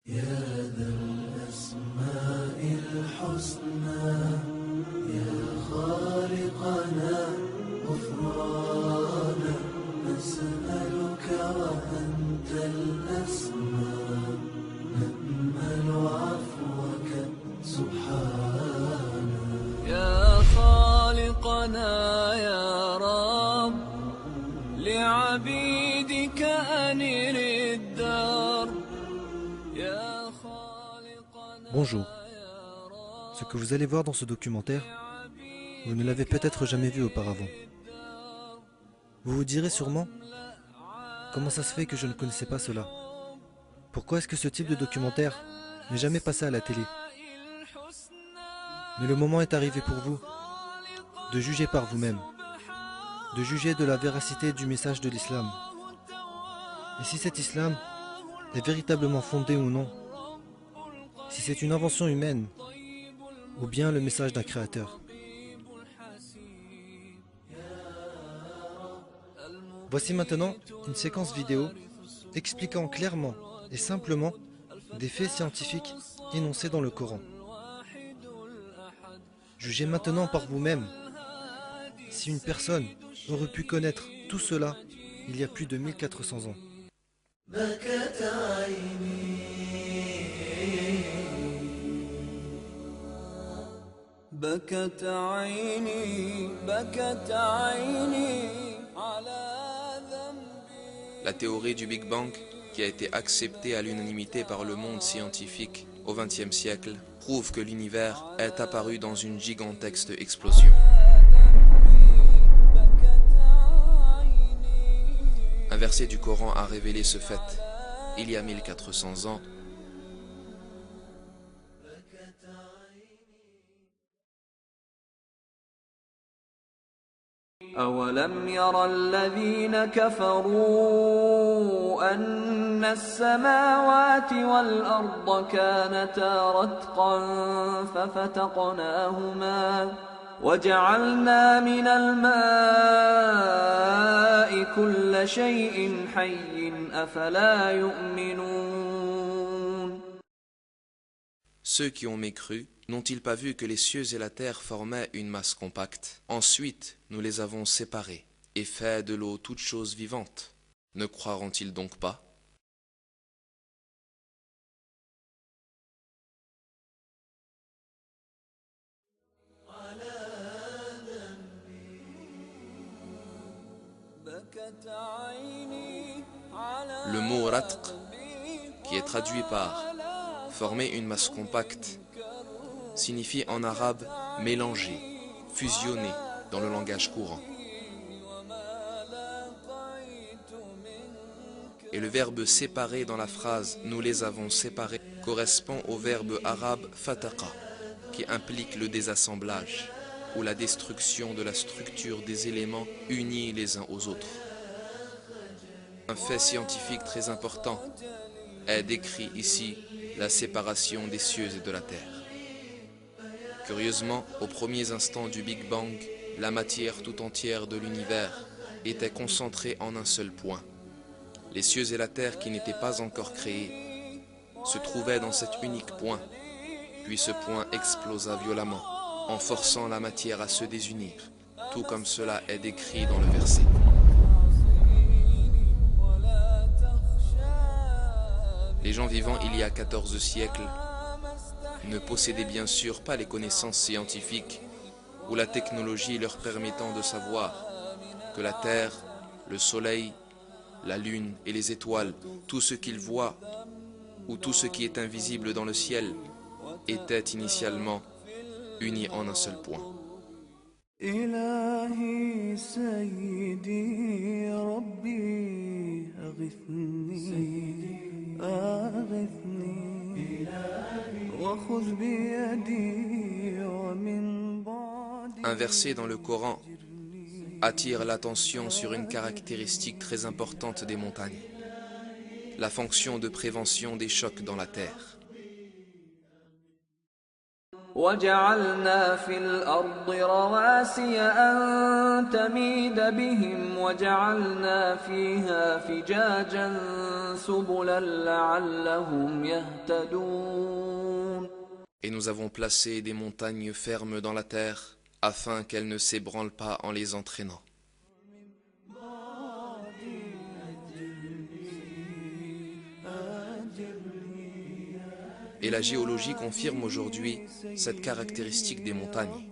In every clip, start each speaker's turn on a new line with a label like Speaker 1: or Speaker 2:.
Speaker 1: يا ذا الأسماء الحسنى يا خالقنا غفرانا نسألك وأنت الأسماء نأمل عفوك سبحانا
Speaker 2: يا خالقنا يا رب لعبيدك أنر الدرب.
Speaker 3: Bonjour. Ce que vous allez voir dans ce documentaire, vous ne l'avez peut-être jamais vu auparavant. Vous vous direz sûrement, comment ça se fait que je ne connaissais pas cela? Pourquoi est-ce que ce type de documentaire n'est jamais passé à la télé? Mais le moment est arrivé pour vous de juger par vous-même, de juger de la véracité du message de l'islam. Et si cet islam est véritablement fondé ou non, si c'est une invention humaine ou bien le message d'un créateur. Voici maintenant une séquence vidéo expliquant clairement et simplement des faits scientifiques énoncés dans le Coran. Jugez maintenant par vous-même si une personne aurait pu connaître tout cela il y a plus de 1400 ans.
Speaker 1: بكت عيني
Speaker 2: بكت عيني بكت عيني على ذنبي.
Speaker 4: La théorie du Big Bang, qui a été acceptée à l'unanimité par le monde scientifique au XXe siècle, prouve que l'univers est apparu dans une gigantesque explosion. Un verset du Coran a révélé ce fait il y a 1400 ans.
Speaker 2: أولم ير الذين كفروا أن السماوات والأرض كانتا رتقا ففتقناهما وجعلنا من الماء كل شيء حي أفلا يؤمنون.
Speaker 4: Ceux qui ont mécru, n'ont-ils pas vu que les cieux et la terre formaient une masse compacte? Ensuite, nous les avons séparés et fait de l'eau toute chose vivante. Ne croiront-ils donc pas? Le mot ratq, qui est traduit par former une masse compacte, signifie en arabe mélanger, fusionner dans le langage courant. Et le verbe séparer dans la phrase « nous les avons séparés » correspond au verbe arabe fataqa, qui implique le désassemblage ou la destruction de la structure des éléments unis les uns aux autres. Un fait scientifique très important est décrit ici, la séparation des cieux et de la terre. Curieusement, aux premiers instants du Big Bang, la matière tout entière de l'univers était concentrée en un seul point. Les cieux et la terre qui n'étaient pas encore créés se trouvaient dans cet unique point, puis ce point explosa violemment, en forçant la matière à se désunir, tout comme cela est décrit dans le verset. Les gens vivant il y a 14 siècles ne possédaient bien sûr pas les connaissances scientifiques ou la technologie leur permettant de savoir que la Terre, le Soleil, la Lune et les étoiles, tout ce qu'ils voient ou tout ce qui est invisible dans le ciel était initialement unis en un seul point.
Speaker 2: إلهي سيدي ربي أغثني أغثني وخذ بيدي ومن بعدي.
Speaker 4: Un verset dans le Coran attire l'attention sur une caractéristique très importante des montagnes, la fonction de prévention des chocs dans la terre.
Speaker 2: وجعلنا في الأرض رواسي أن تميد بهم وجعلنا فيها فجاجا سبلا لعلهم يهتدون.
Speaker 4: Et nous avons placé des montagnes fermes dans la terre, afin qu'elles ne s'ébranlent pas en les entraînant. Et la géologie confirme aujourd'hui cette caractéristique des montagnes.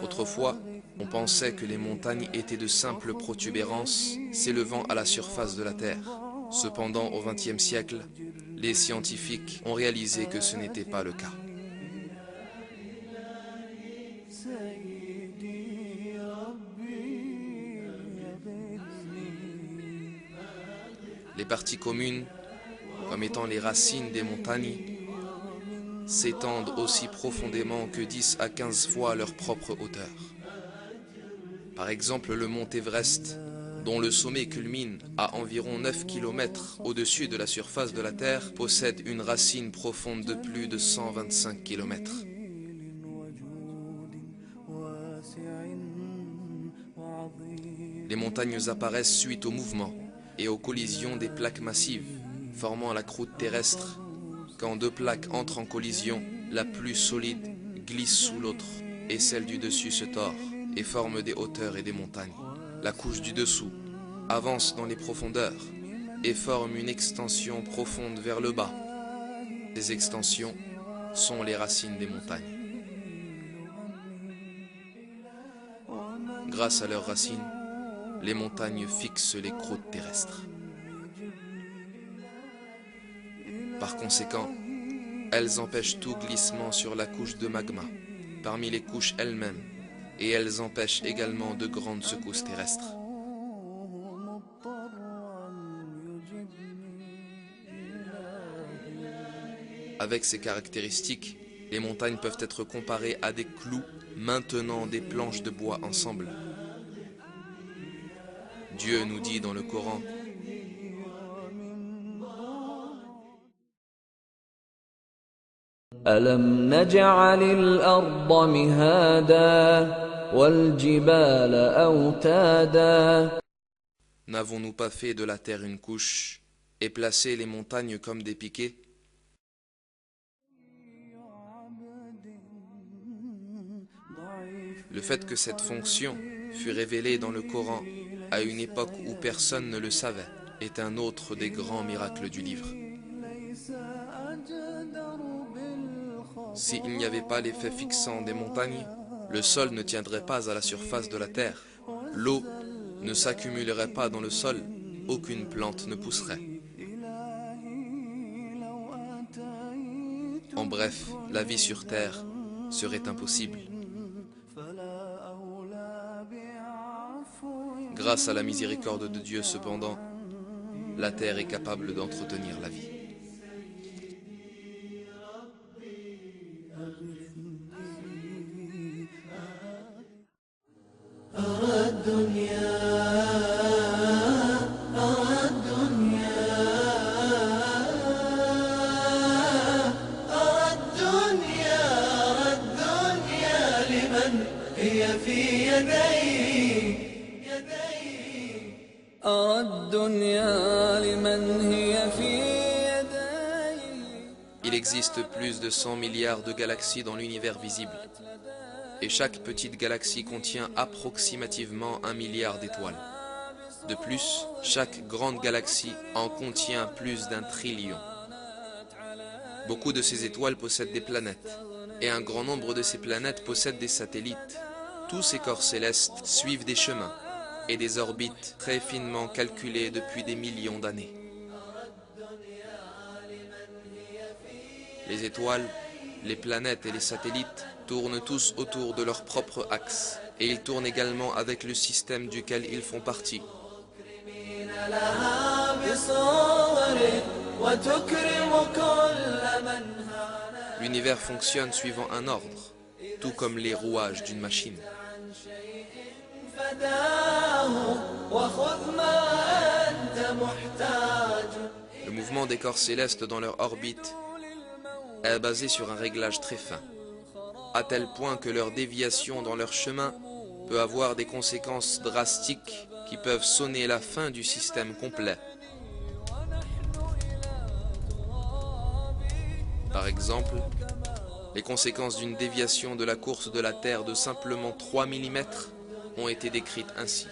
Speaker 4: Autrefois, on pensait que les montagnes étaient de simples protubérances s'élevant à la surface de la terre. Cependant, au XXe siècle, les scientifiques ont réalisé que ce n'était pas le cas. Les parties communes, comme étant les racines des montagnes, s'étendent aussi profondément que 10 à 15 fois leur propre hauteur. Par exemple, le mont Everest, dont le sommet culmine à environ 9 km au-dessus de la surface de la Terre, possède une racine profonde de plus de 125 km. Les montagnes apparaissent suite au mouvement et aux collisions des plaques massives formant la croûte terrestre. Quand deux plaques entrent en collision, la plus solide glisse sous l'autre et celle du dessus se tord et forme des hauteurs et des montagnes. La couche du dessous avance dans les profondeurs et forme une extension profonde vers le bas. Ces extensions sont les racines des montagnes. Grâce à leurs racines, les montagnes fixent les croûtes terrestres. Par conséquent, elles empêchent tout glissement sur la couche de magma, parmi les couches elles-mêmes, et elles empêchent également de grandes secousses terrestres. Avec ces caractéristiques, les montagnes peuvent être comparées à des clous maintenant des planches de bois ensemble. Dieu nous dit dans le Coran:
Speaker 2: ألم نجعل الأرض مهادا والجبال أوتادا.
Speaker 4: N'avons-nous pas fait de la terre une couche et placé les montagnes comme des piquets? Le fait que cette fonction fut révélée dans le Coran à une époque où personne ne le savait est un autre des grands miracles du livre. S'il n'y avait pas l'effet fixant des montagnes, le sol ne tiendrait pas à la surface de la terre, l'eau ne s'accumulerait pas dans le sol, aucune plante ne pousserait. En bref, la vie sur terre serait impossible. Grâce à la miséricorde de Dieu, cependant, la terre est capable d'entretenir la vie. Il existe plus de 100 milliards de galaxies dans l'univers visible. Et chaque petite galaxie contient approximativement 1 milliard d'étoiles. De plus, chaque grande galaxie en contient plus d'1 trillion. Beaucoup de ces étoiles possèdent des planètes, et un grand nombre de ces planètes possèdent des satellites. Tous ces corps célestes suivent des chemins et des orbites très finement calculées depuis des millions d'années. Les étoiles, les planètes et les satellites tournent tous autour de leur propre axe, et ils tournent également avec le système duquel ils font partie. L'univers fonctionne suivant un ordre, tout comme les rouages d'une machine. Le mouvement des corps célestes dans leur orbite est basée sur un réglage très fin, à tel point que leur déviation dans leur chemin peut avoir des conséquences drastiques qui peuvent sonner la fin du système complet. Par exemple, les conséquences d'une déviation de la course de la Terre de simplement 3 mm ont été décrites ainsi.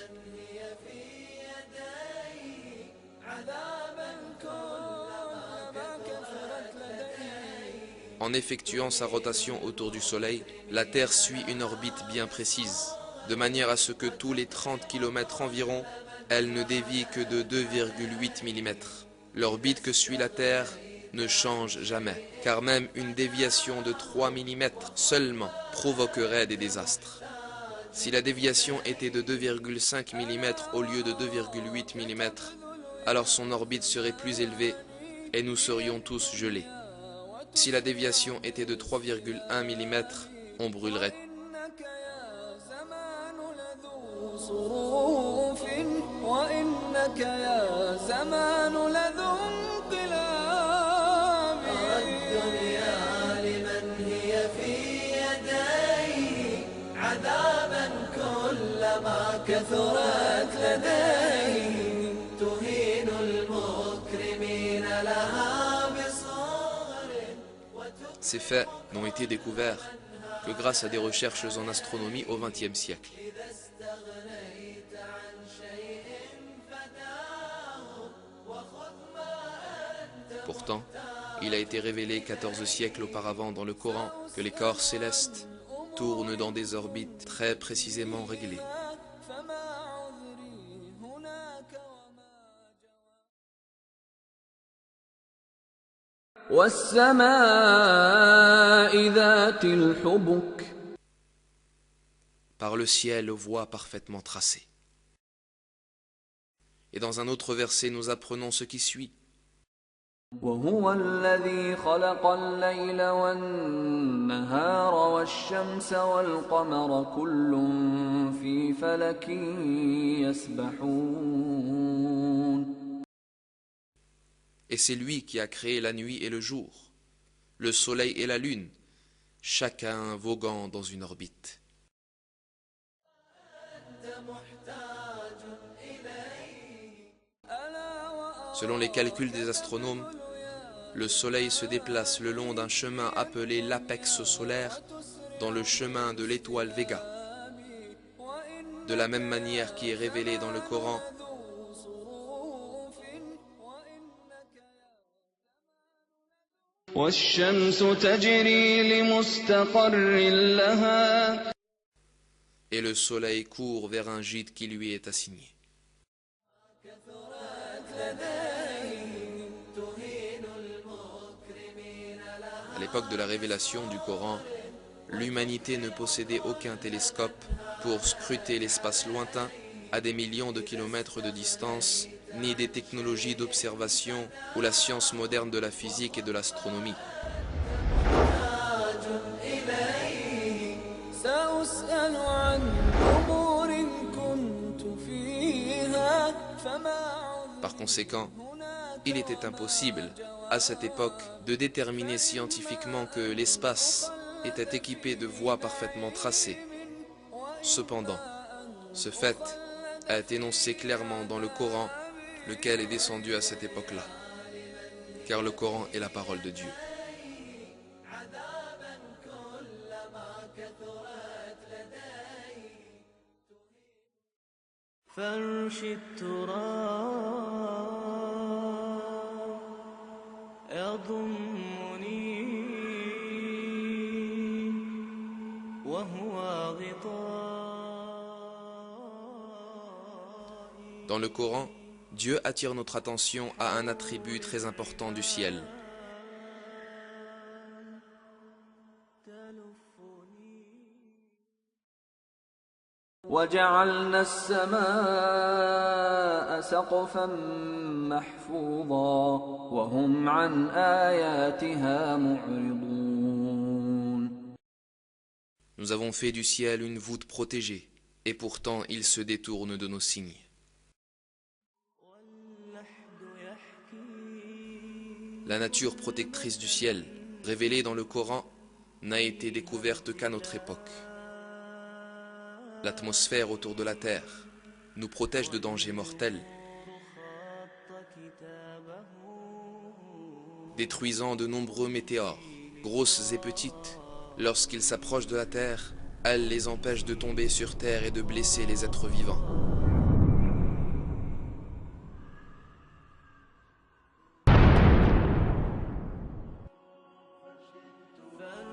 Speaker 4: En effectuant sa rotation autour du Soleil, la Terre suit une orbite bien précise, de manière à ce que tous les 30 km environ, elle ne dévie que de 2,8 mm. L'orbite que suit la Terre ne change jamais, car même une déviation de 3 mm seulement provoquerait des désastres. Si la déviation était de 2,5 mm au lieu de 2,8 mm, alors son orbite serait plus élevée et nous serions tous gelés. Si la déviation était de 3,1 mm, on brûlerait. Ces faits n'ont été découverts que grâce à des recherches en astronomie au XXe siècle. Pourtant, il a été révélé 14 siècles auparavant dans le Coran que les corps célestes tournent dans des orbites très précisément réglées. Par le ciel aux voies parfaitement tracées. Et dans un autre verset, nous apprenons ce qui suit.
Speaker 2: وهو الذي خلق الليل والنهار والشمس والقمر كل في فلك يسبحون.
Speaker 4: Et c'est lui qui a créé la nuit et le jour, le soleil et la lune, chacun voguant dans une orbite. Selon les calculs des astronomes, le soleil se déplace le long d'un chemin appelé l'apex solaire dans le chemin de l'étoile Vega. De la même manière qui est révélé dans le Coran, et le soleil court vers un gîte qui lui est assigné. À l'époque de la révélation du Coran, l'humanité ne possédait aucun télescope pour scruter l'espace lointain à des millions de kilomètres de distance, ni des technologies d'observation ou la science moderne de la physique et de l'astronomie. Par conséquent, il était impossible, à cette époque, de déterminer scientifiquement que l'espace était équipé de voies parfaitement tracées. Cependant, ce fait est énoncé clairement dans le Coran, lequel est descendu à cette époque-là, car le Coran est la parole de Dieu. Dans le Coran, Dieu attire notre attention à un attribut très important du ciel.
Speaker 2: وجعلنا السماء سقفا محفوظا وهم عن آياتها معرضون.
Speaker 4: Nous avons fait du ciel une voûte protégée, et pourtant ils se détournent de nos signes. La nature protectrice du ciel révélée dans le Coran n'a été découverte qu'à notre époque. L'atmosphère autour de la Terre nous protège de dangers mortels, détruisant de nombreux météores, grosses et petites. Lorsqu'ils s'approchent de la Terre, elle les empêche de tomber sur Terre et de blesser les êtres vivants.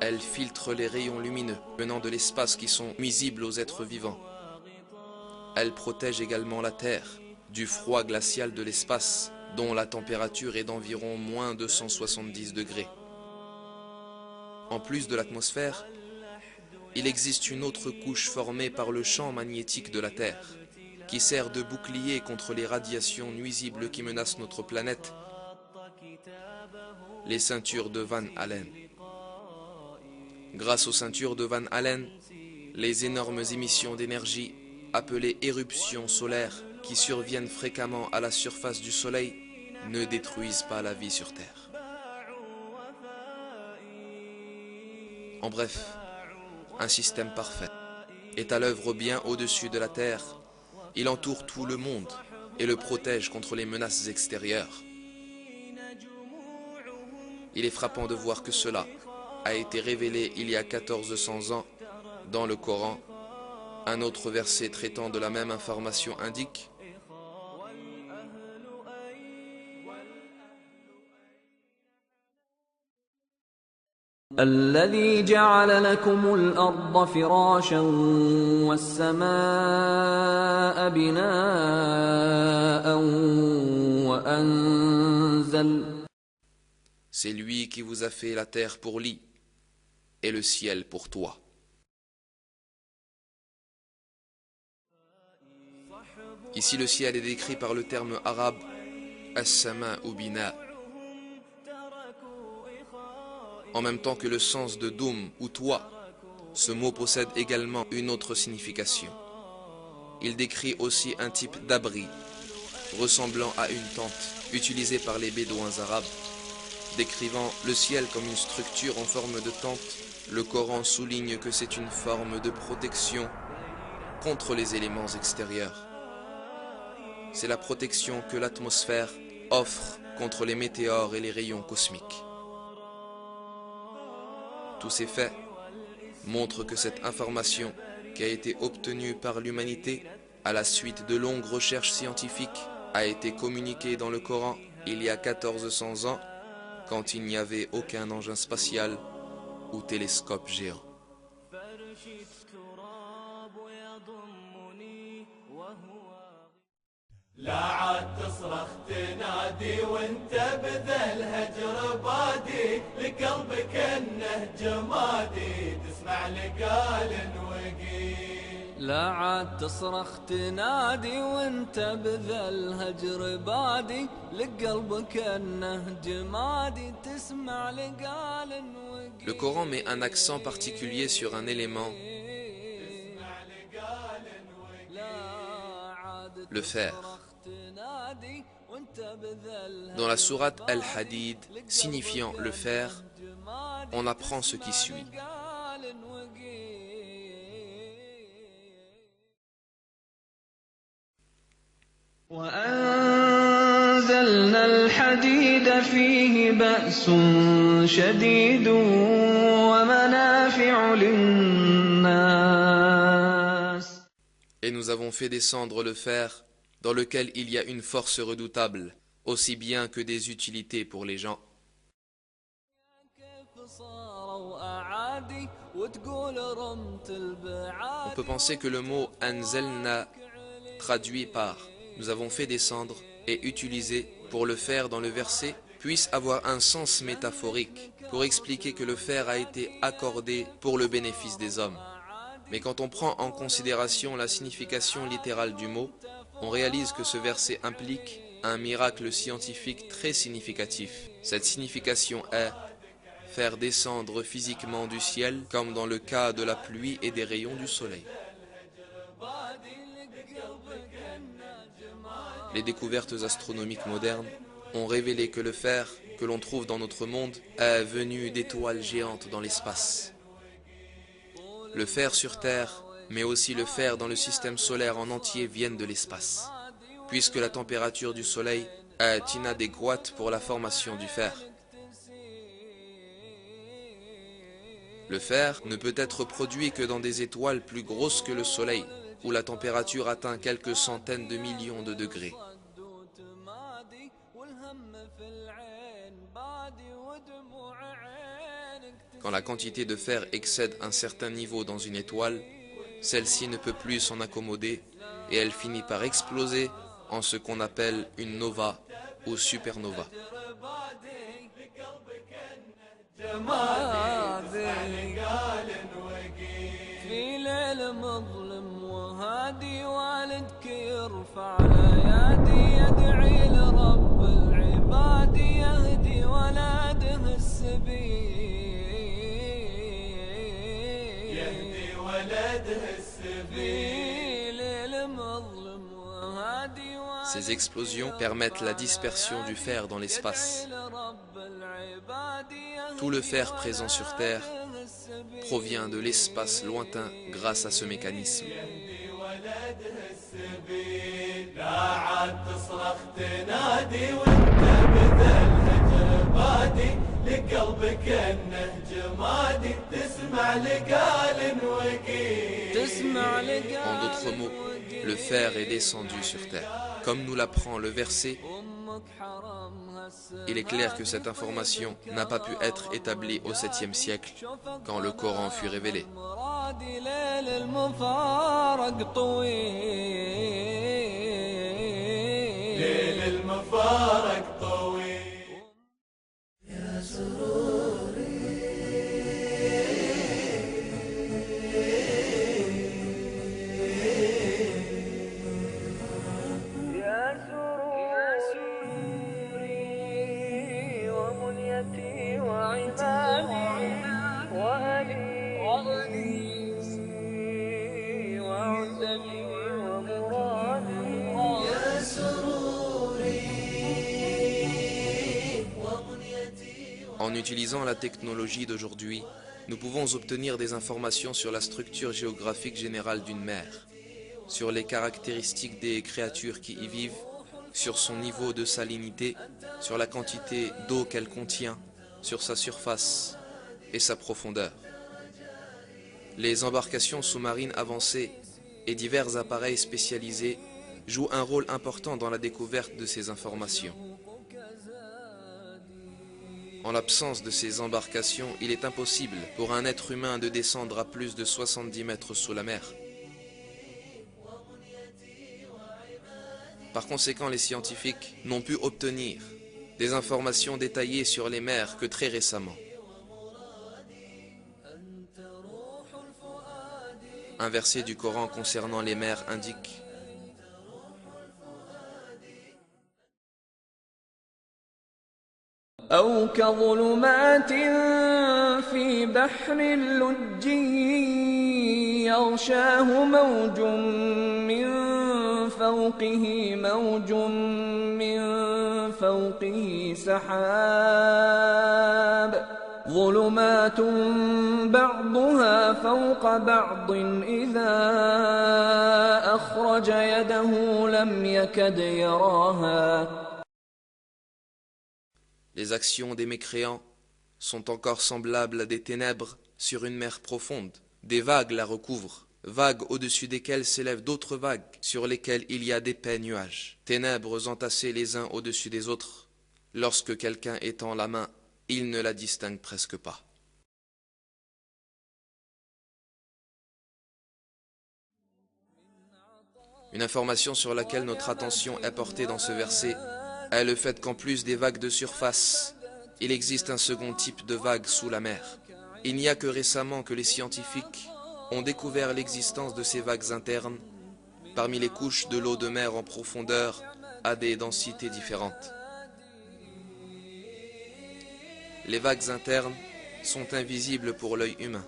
Speaker 4: Elle filtre les rayons lumineux venant de l'espace qui sont nuisibles aux êtres vivants. Elle protège également la Terre du froid glacial de l'espace, dont la température est d'environ moins de 170 degrés. En plus de l'atmosphère, il existe une autre couche formée par le champ magnétique de la Terre, qui sert de bouclier contre les radiations nuisibles qui menacent notre planète, les ceintures de Van Allen. Grâce aux ceintures de Van Allen, les énormes émissions d'énergie, appelées éruptions solaires, qui surviennent fréquemment à la surface du Soleil, ne détruisent pas la vie sur Terre. En bref, un système parfait est à l'œuvre bien au-dessus de la Terre. Il entoure tout le monde et le protège contre les menaces extérieures. Il est frappant de voir que cela a été révélé il y a 1400 ans dans le Coran. Un autre verset traitant de la même information indique:
Speaker 2: الذي جعل لكم الأرض فراشا والسماء بناء وأنزل.
Speaker 4: C'est lui qui vous a fait la terre pour lit et le ciel pour toit. Ici le ciel est décrit par le terme arabe as-sama'u bina, en même temps que le sens de doum ou toit. Ce mot possède également une autre signification. Il décrit aussi un type d'abri ressemblant à une tente utilisée par les bédouins arabes. Décrivant le ciel comme une structure en forme de tente, le Coran souligne que c'est une forme de protection contre les éléments extérieurs. C'est la protection que l'atmosphère offre contre les météores et les rayons cosmiques. Tous ces faits montrent que cette information qui a été obtenue par l'humanité à la suite de longues recherches scientifiques a été communiquée dans le Coran il y a 1400 ans, quand il n'y avait aucun engin spatial ou télescope géant.
Speaker 1: لا عاد تصرخ تنادي وانت بذا الهجر بادي لقلبك انه جمادي تسمع لقال وقيل.
Speaker 2: لا عاد تصرخ تنادي وانت بذا الهجر بادي لقلبك انه جمادي تسمع لقال وقيل.
Speaker 4: Le Coran met un accent particulier sur un élément, le fer. Dans la sourate Al-Hadid, signifiant le fer, on apprend ce qui suit.
Speaker 2: وأنزلنا الحديد فيه بأس شديد ومنافع للناس.
Speaker 4: Et nous avons fait descendre le fer, dans lequel il y a une force redoutable, aussi bien que des utilités pour les gens. On peut penser que le mot « anzelna » traduit par « nous avons fait descendre » et utilisé pour le fer dans le verset puisse avoir un sens métaphorique pour expliquer que le fer a été accordé pour le bénéfice des hommes. Mais quand on prend en considération la signification littérale du mot, on réalise que ce verset implique un miracle scientifique très significatif. Cette signification est faire descendre physiquement du ciel, comme dans le cas de la pluie et des rayons du soleil. Les découvertes astronomiques modernes ont révélé que le fer, que l'on trouve dans notre monde est venu d'étoiles géantes dans l'espace. Le fer sur Terre, mais aussi le fer dans le système solaire en entier viennent de l'espace, puisque la température du Soleil est inadéquate pour la formation du fer. Le fer ne peut être produit que dans des étoiles plus grosses que le Soleil, où la température atteint quelques centaines de millions de degrés. Quand la quantité de fer excède un certain niveau dans une étoile, celle-ci ne peut plus s'en accommoder et elle finit par exploser en ce qu'on appelle une nova ou supernova.
Speaker 5: في ليل مظلم وهادي والدك يرفع الايادي يدعي لرب العباد يهدي ولاده السبيل
Speaker 1: يهدي ولده السبيل
Speaker 5: ليل مظلم وهادي
Speaker 4: Ces explosions permettent la dispersion du fer dans l'espace. Tout le fer présent sur Terre provient de l'espace lointain grâce à ce mécanisme. En d'autres mots, le fer est descendu sur Terre. Comme nous l'apprend le verset, il est clair que cette information n'a pas pu être établie au 7e siècle, quand le Coran fut révélé. En utilisant la technologie d'aujourd'hui, nous pouvons obtenir des informations sur la structure géographique générale d'une mer, sur les caractéristiques des créatures qui y vivent, sur son niveau de salinité, sur la quantité d'eau qu'elle contient, sur sa surface et sa profondeur. Les embarcations sous-marines avancées et divers appareils spécialisés jouent un rôle important dans la découverte de ces informations. En l'absence de ces embarcations, il est impossible pour un être humain de descendre à plus de 70 mètres sous la mer. Par conséquent, les scientifiques n'ont pu obtenir des informations détaillées sur les mers que très récemment. Un verset du Coran concernant les mers indique:
Speaker 5: أو كظلمات في بحر لجي يغشاه موج من فوقه موج من فوقه سحاب ظلمات بعضها فوق بعض إذا أخرج يده لم يكد يراها.
Speaker 4: Les actions des mécréants sont encore semblables à des ténèbres sur une mer profonde. Des vagues la recouvrent, vagues au-dessus desquelles s'élèvent d'autres vagues, sur lesquelles il y a d'épais nuages. Ténèbres entassées les uns au-dessus des autres. Lorsque quelqu'un étend la main, il ne la distingue presque pas. Une information sur laquelle notre attention est portée dans ce verset est le fait qu'en plus des vagues de surface, il existe un second type de vagues sous la mer. Il n'y a que récemment que les scientifiques ont découvert l'existence de ces vagues internes parmi les couches de l'eau de mer en profondeur à des densités différentes. Les vagues internes sont invisibles pour l'œil humain,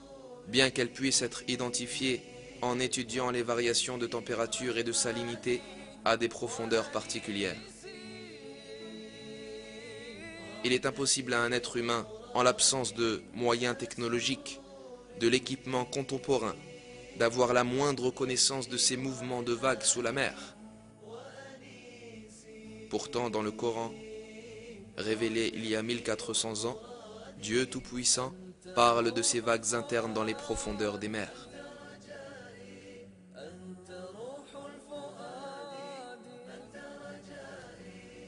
Speaker 4: bien qu'elles puissent être identifiées en étudiant les variations de température et de salinité à des profondeurs particulières. Il est impossible à un être humain, en l'absence de moyens technologiques, de l'équipement contemporain, d'avoir la moindre connaissance de ces mouvements de vagues sous la mer. Pourtant, dans le Coran, révélé il y a 1400 ans, Dieu Tout-Puissant parle de ces vagues internes dans les profondeurs des mers.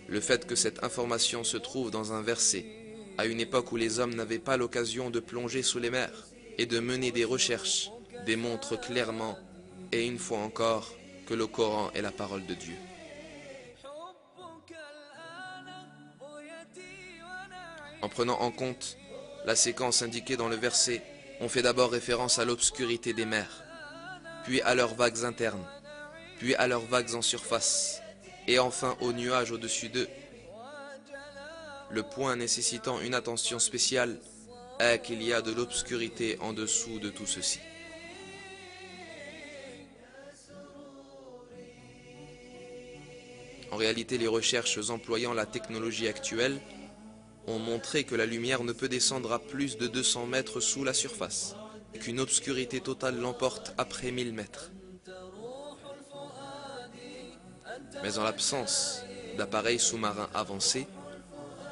Speaker 4: Le fait que cette information se trouve dans un verset, à une époque où les hommes n'avaient pas l'occasion de plonger sous les mers et de mener des recherches, démontre clairement, et une fois encore, que le Coran est la parole de Dieu. En prenant en compte la séquence indiquée dans le verset, on fait d'abord référence à l'obscurité des mers, puis à leurs vagues internes, puis à leurs vagues en surface, et enfin aux nuages au-dessus d'eux. Le point nécessitant une attention spéciale est qu'il y a de l'obscurité en dessous de tout ceci. En réalité, les recherches employant la technologie actuelle ont montré que la lumière ne peut descendre à plus de 200 mètres sous la surface, et qu'une obscurité totale l'emporte après 1000 mètres. Mais en l'absence d'appareils sous-marins avancés,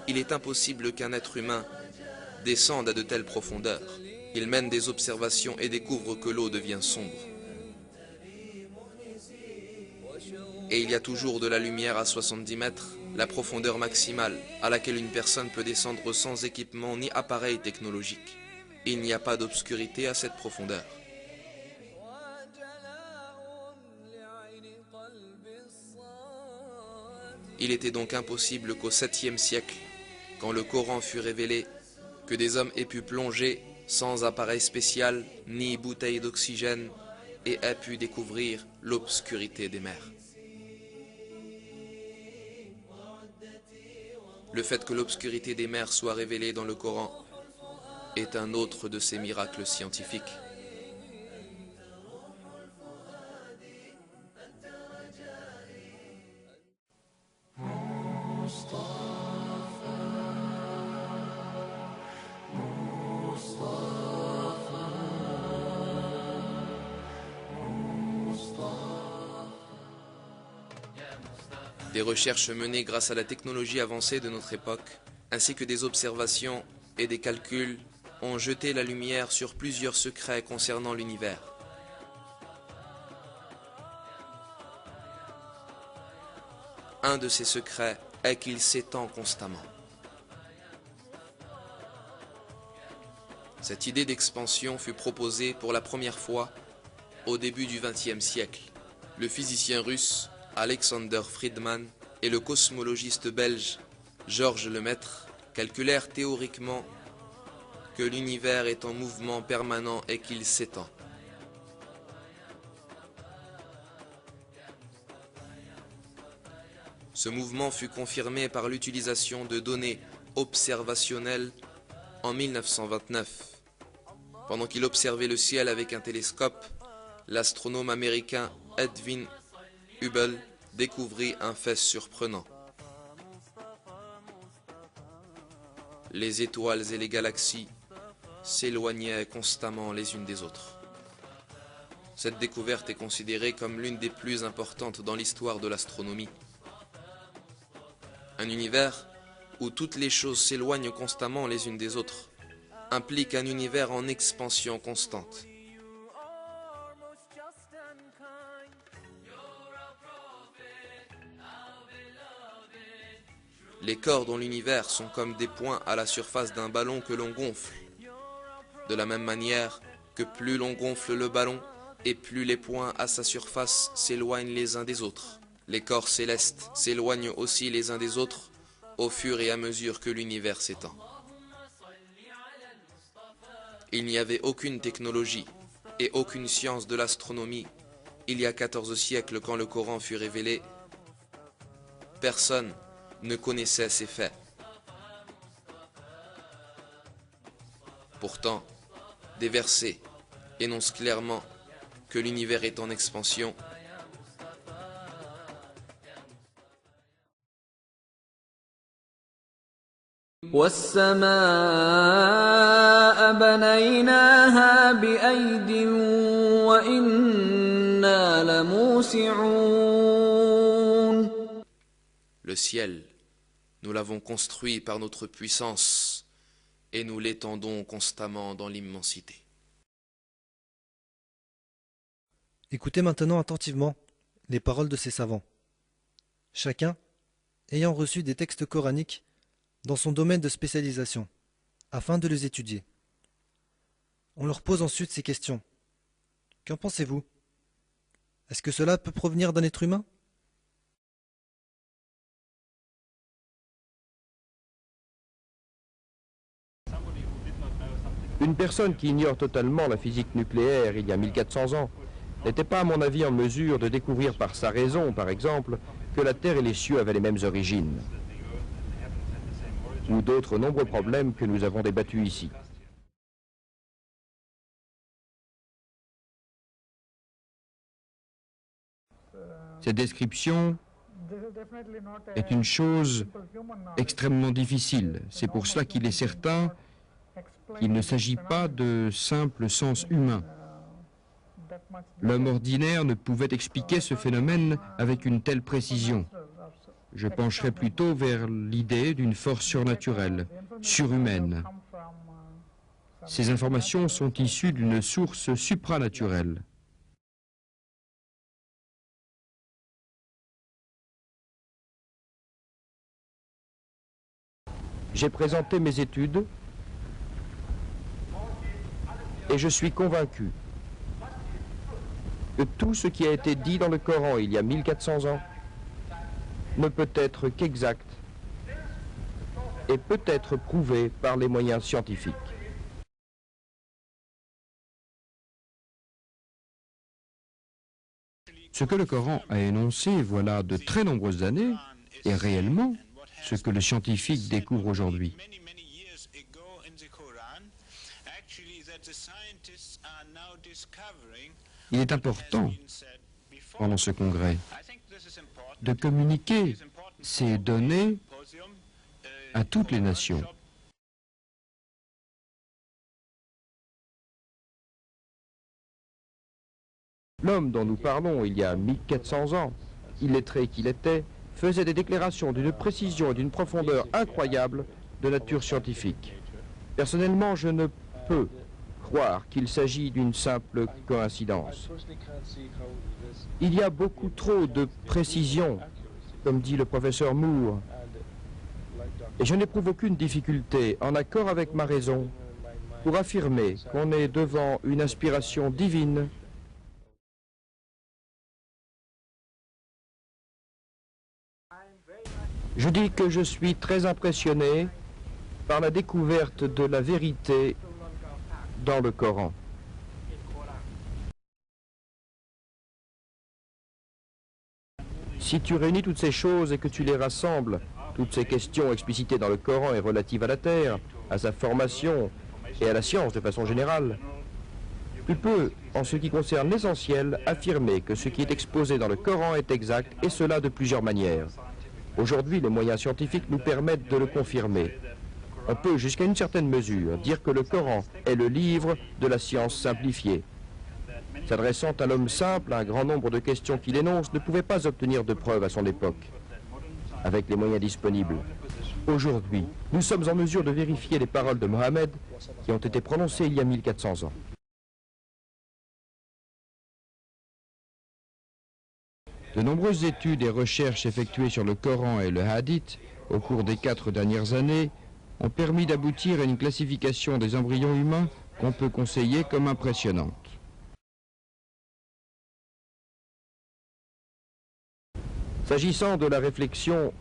Speaker 4: il est impossible qu'un être humain descende à de telles profondeurs. Il mène des observations et découvre que l'eau devient sombre. Et il y a toujours de la lumière à 70 mètres, la profondeur maximale à laquelle une personne peut descendre sans équipement ni appareil technologique. Il n'y a pas d'obscurité à cette profondeur. Il était donc impossible qu'au 7e siècle, quand le Coran fut révélé, que des hommes aient pu plonger sans appareil spécial ni bouteille d'oxygène et aient pu découvrir l'obscurité des mers. Le fait que l'obscurité des mers soit révélée dans le Coran est un autre de ces miracles scientifiques. Des recherches menées grâce à la technologie avancée de notre époque, ainsi que des observations et des calculs, ont jeté la lumière sur plusieurs secrets concernant l'univers. Un de ces secrets est qu'il s'étend constamment. Cette idée d'expansion fut proposée pour la première fois au début du XXe siècle. Le physicien russe Alexander Friedman et le cosmologiste belge Georges Lemaître calculèrent théoriquement que l'univers est en mouvement permanent et qu'il s'étend. Ce mouvement fut confirmé par l'utilisation de données observationnelles en 1929. Pendant qu'il observait le ciel avec un télescope, l'astronome américain Edwin Hubble découvrit un fait surprenant. Les étoiles et les galaxies s'éloignaient constamment les unes des autres. Cette découverte est considérée comme l'une des plus importantes dans l'histoire de l'astronomie. Un univers où toutes les choses s'éloignent constamment les unes des autres implique un univers en expansion constante. Les corps dans l'univers sont comme des points à la surface d'un ballon que l'on gonfle. De la même manière que plus l'on gonfle le ballon et plus les points à sa surface s'éloignent les uns des autres. Les corps célestes s'éloignent aussi les uns des autres au fur et à mesure que l'univers s'étend. Il n'y avait aucune technologie et aucune science de l'astronomie il y a 14 siècles quand le Coran fut révélé. Personne ne connaissait ces faits. Pourtant, des versets énoncent clairement que l'univers est en expansion
Speaker 5: والسماء بنيناها بأيد وإنا لموسعون.
Speaker 4: Le ciel, nous l'avons construit par notre puissance et nous l'étendons constamment dans l'immensité.
Speaker 3: Écoutez maintenant attentivement les paroles de ces savants. Chacun ayant reçu des textes coraniques dans son domaine de spécialisation, afin de les étudier. On leur pose ensuite ces questions. Qu'en pensez-vous? Est-ce que cela peut provenir d'un être humain?
Speaker 6: Une personne qui ignore totalement la physique nucléaire il y a 1400 ans n'était pas, à mon avis, en mesure de découvrir par sa raison, par exemple, que la Terre et les cieux avaient les mêmes origines, ou d'autres nombreux problèmes que nous avons débattus ici. Cette description est une chose extrêmement difficile. C'est pour cela qu'il est certain qu'il ne s'agit pas de simple sens humain. L'homme ordinaire ne pouvait expliquer ce phénomène avec une telle précision. Je pencherai plutôt vers l'idée d'une force surnaturelle, surhumaine. Ces informations sont issues d'une source supranaturelle. J'ai présenté mes études et je suis convaincu que tout ce qui a été dit dans le Coran il y a 1400 ans ne peut être qu'exact et peut être prouvé par les moyens scientifiques. Ce que le Coran a énoncé voilà de très nombreuses années est réellement ce que le scientifique découvre aujourd'hui. Il est important, pendant ce congrès, de communiquer ces données à toutes les nations. L'homme dont nous parlons il y a 1400 ans, illettré qu'il était, faisait des déclarations d'une précision et d'une profondeur incroyables de nature scientifique. Personnellement, je ne peux croire qu'il s'agit d'une simple coïncidence. Il y a beaucoup trop de précision, comme dit le professeur Moore, et je n'éprouve aucune difficulté, en accord avec ma raison, pour affirmer qu'on est devant une inspiration divine. Je dis que je suis très impressionné par la découverte de la vérité dans le Coran. Si tu réunis toutes ces choses et que tu les rassembles, toutes ces questions explicitées dans le Coran et relatives à la Terre, à sa formation et à la science de façon générale, tu peux, en ce qui concerne l'essentiel, affirmer que ce qui est exposé dans le Coran est exact, et cela de plusieurs manières. Aujourd'hui, les moyens scientifiques nous permettent de le confirmer. On peut, jusqu'à une certaine mesure, dire que le Coran est le livre de la science simplifiée. S'adressant à l'homme simple, un grand nombre de questions qu'il énonce ne pouvait pas obtenir de preuves à son époque, avec les moyens disponibles. Aujourd'hui, nous sommes en mesure de vérifier les paroles de Mohammed qui ont été prononcées il y a 1400 ans. De nombreuses études et recherches effectuées sur le Coran et le Hadith au cours des 4 dernières années ont permis d'aboutir à une classification des embryons humains qu'on peut conseiller comme impressionnante. S'agissant de la réflexion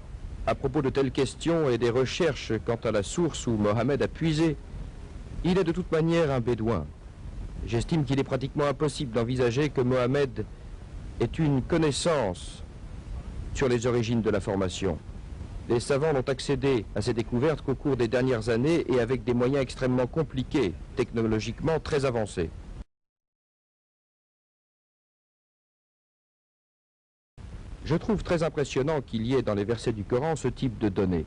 Speaker 6: à propos de telles questions et des recherches quant à la source où Mohammed a puisé, il est de toute manière un bédouin. J'estime qu'il est pratiquement impossible d'envisager que Mohammed ait une connaissance sur les origines de la formation. Les savants n'ont accédé à ces découvertes qu'au cours des dernières années et avec des moyens extrêmement compliqués, technologiquement très avancés. Je trouve très impressionnant qu'il y ait dans les versets du Coran ce type de données.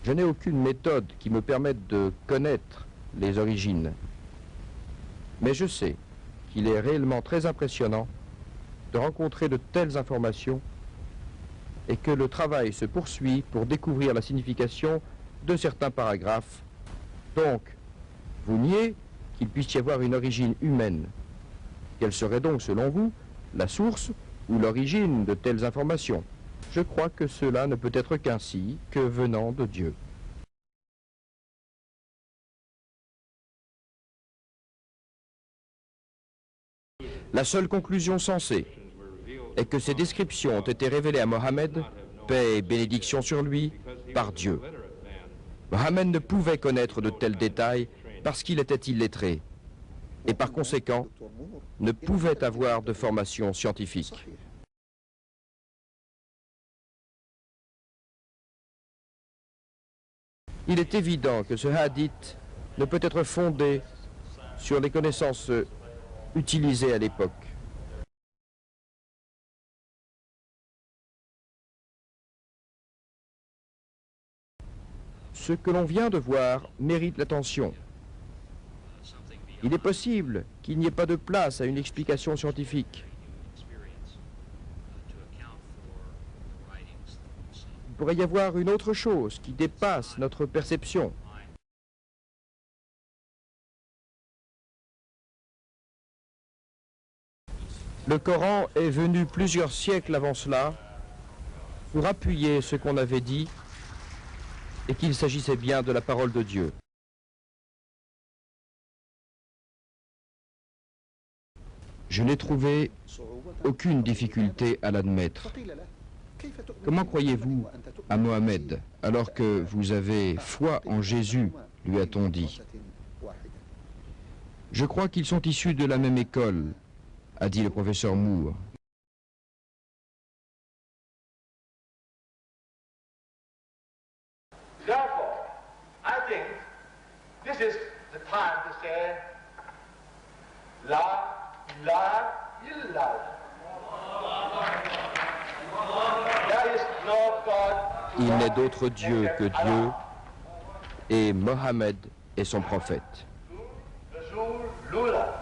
Speaker 6: Je n'ai aucune méthode qui me permette de connaître les origines. Mais je sais qu'il est réellement très impressionnant de rencontrer de telles informations et que le travail se poursuit pour découvrir la signification de certains paragraphes. Donc, vous niez qu'il puisse y avoir une origine humaine. Quelle serait donc, selon vous, la source ou l'origine de telles informations? Je crois que cela ne peut être qu'ainsi, que venant de Dieu. La seule conclusion sensée est que ces descriptions ont été révélées à Mohammed, paix et bénédiction sur lui, par Dieu. Mohammed ne pouvait connaître de tels détails parce qu'il était illettré et par conséquent ne pouvait avoir de formation scientifique. Il est évident que ce hadith ne peut être fondé sur les connaissances utilisées à l'époque. Ce que l'on vient de voir mérite l'attention. Il est possible qu'il n'y ait pas de place à une explication scientifique. Il pourrait y avoir une autre chose qui dépasse notre perception. Le Coran est venu plusieurs siècles avant cela pour appuyer ce qu'on avait dit et qu'il s'agissait bien de la parole de Dieu. Je n'ai trouvé aucune difficulté à l'admettre. Comment croyez-vous à Mohammed alors que vous avez foi en Jésus, lui a-t-on dit. Je crois qu'ils sont issus de la même école, a dit le professeur Moore.
Speaker 7: Therefore, I think this is the time to say, La ilaha illallah. There is no God.
Speaker 6: Il n'est d'autre Dieu que Dieu, et Mohammed est son prophète.
Speaker 7: Rasulullah.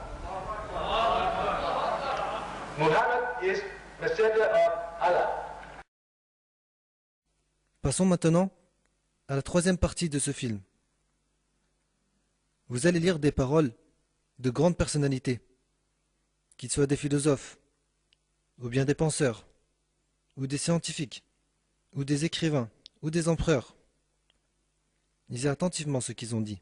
Speaker 7: Muhammad is messenger of Allah.
Speaker 3: Passons maintenant à la troisième partie de ce film. Vous allez lire des paroles de grandes personnalités, qu'ils soient des philosophes, ou bien des penseurs, ou des scientifiques, ou des écrivains, ou des empereurs. Lisez attentivement ce qu'ils ont dit.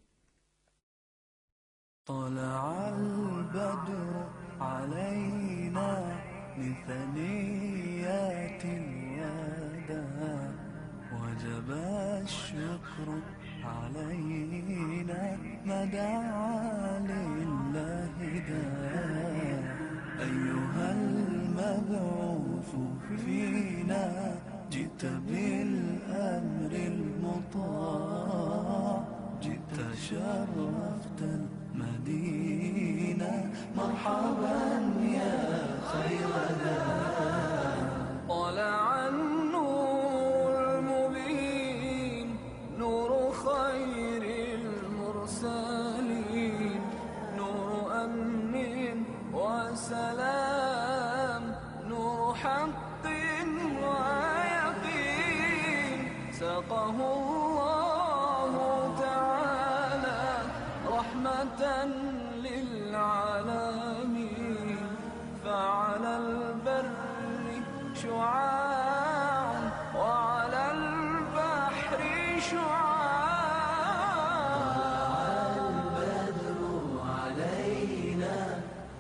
Speaker 1: وجب الشكر علينا ما دعا لله داع أيها المبعوث فينا جئت بالأمر المطاع جئت شرفت المدينة مرحبا يا خير داع طلع النور المبين نور خير المرسلين نور أمن وسلام نور حق ويقين سقه الله تعالى رحمة للعالمين فعلى البر شعاع وعلى البحر شعاع البدر علينا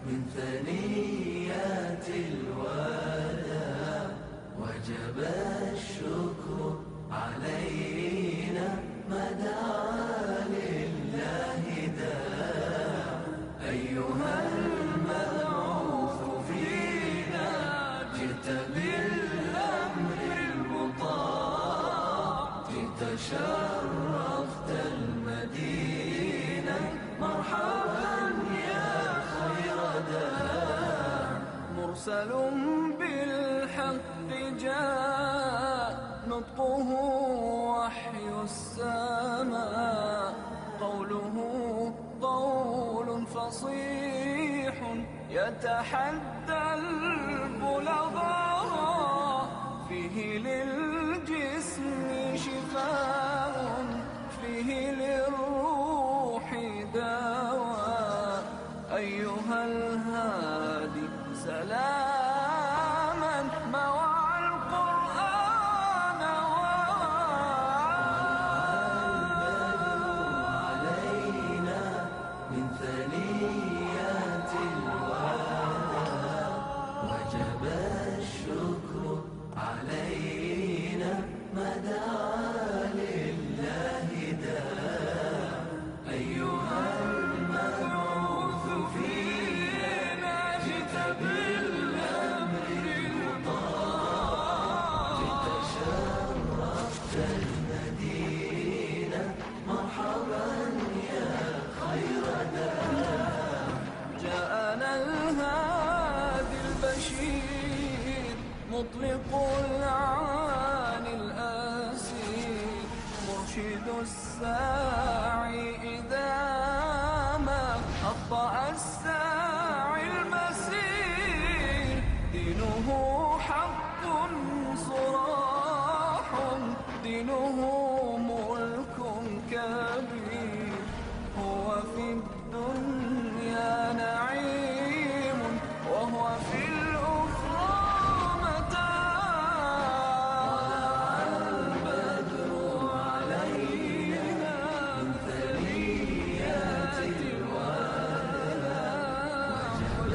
Speaker 1: من ثنيات الوداع وجب الشكر علينا ما دعا لله داع أيها المبعوث فينا جئت بالأمر المطاع جئت شرفت المدينة مرحبا يا خير داع مرسل بالحق جاء نطقه وحي السماء
Speaker 5: السماء قوله قول فصيح يتحدى البلغاء فيه للجسم شفاء فيه للروح دواء أيها الهادي سلاما مع القرآن
Speaker 1: علينا من ثنيات الوداع وجب الشكر علينا ما دعا لله داع أيها المبعوث فينا جئت بالأمر المطاع جئت شرفت المدينة مرحبا يا خير داع
Speaker 5: جاءنا الهادي البشير مطلق العاني الأسير مرشد الساعي إذا ما أبطأ الساعي المسير دينه حق صراح دينه ملك كبير هو في الدنيا نعيم وهو في الأخرى متاع البدر علينا من ثنيات الوداع وجب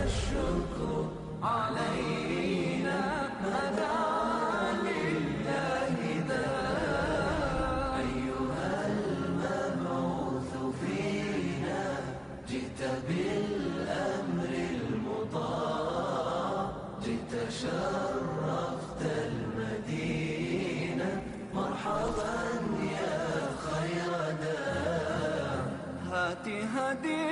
Speaker 5: الشكر علينا ما دعا لله داع
Speaker 1: أيها المبعوث فينا جئت بالأمر المطاع جئت شرفت المدينة مرحبا يا خير داع
Speaker 5: هات هدي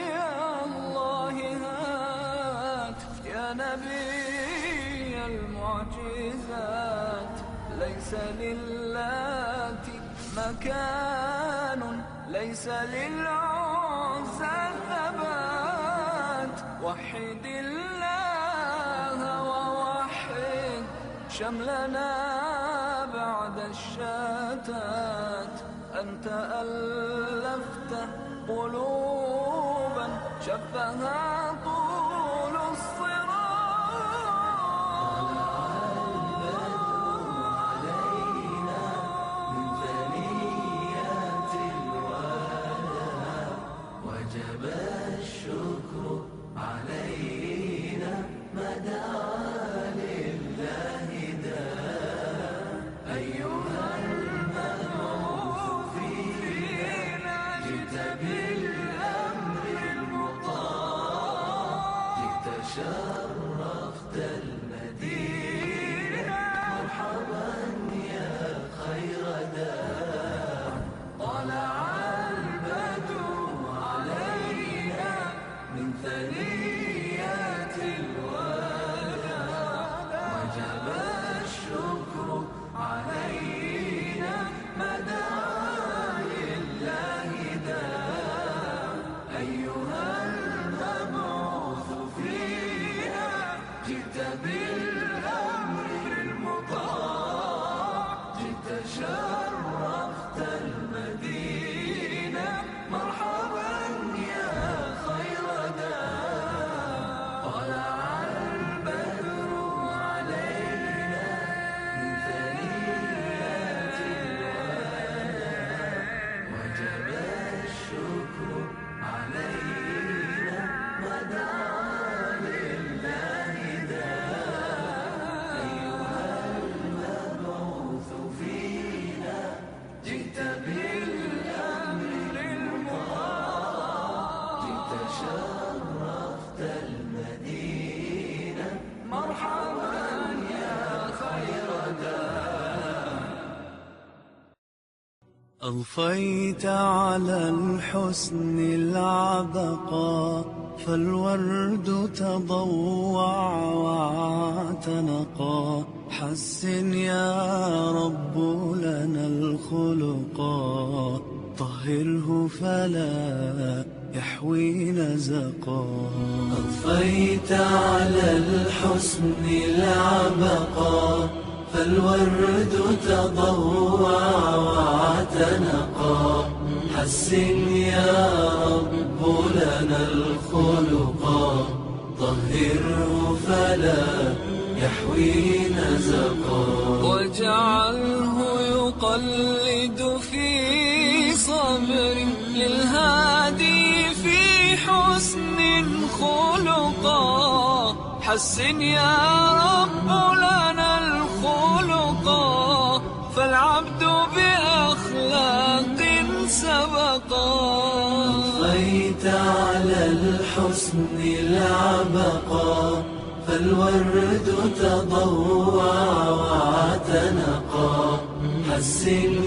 Speaker 5: الله هات يا نبي المعجزات ليس للات مكان ليس للعزى ثبات وحد الله ووحد شملنا بعد الشتات أنت ألفت قلوبا شفها طول
Speaker 1: علينا من ثنيات الوداع وجب الشكر علينا ما دعا لله داع أيها المبعوث فينا جئت بالأمر المطاع جئت شرفت المدينة مرحبا يا خير داع طلع البدر علينا من ثنيات الوداع وجب الشكر علينا ما دعا لله داع أيها المبعوث فينا جئت بالأمر المطاع جئت شرفت المدينة مرحبا يا خير داع طلع البدر علينا من ثنيات الوداع وجب الشكر علينا ما دعا لله داع أيها المبعوث فينا جئت بالأمر المطاع جئت شرفت المدينة مرحبا يا خير داع
Speaker 8: أضفيت على الحسن العبقى فالورد تضوع واعتنقا حسن يا رب لنا الخلقا طهره فلا يحوي نزقا
Speaker 1: أضفيت على الحسن العبقا فالورد تضوع واعتنقا حسن يا رب لنا الخلقا طهره فلا يحوي نزقا
Speaker 5: واجعله يقلد في صبر للهادي في حسن خلقا حسن يا رب لنا الخلقا فالعبد بأخلاق سبقا
Speaker 1: أضفيت على الحسن العبقا فالورد تضوع واعتنقا حسن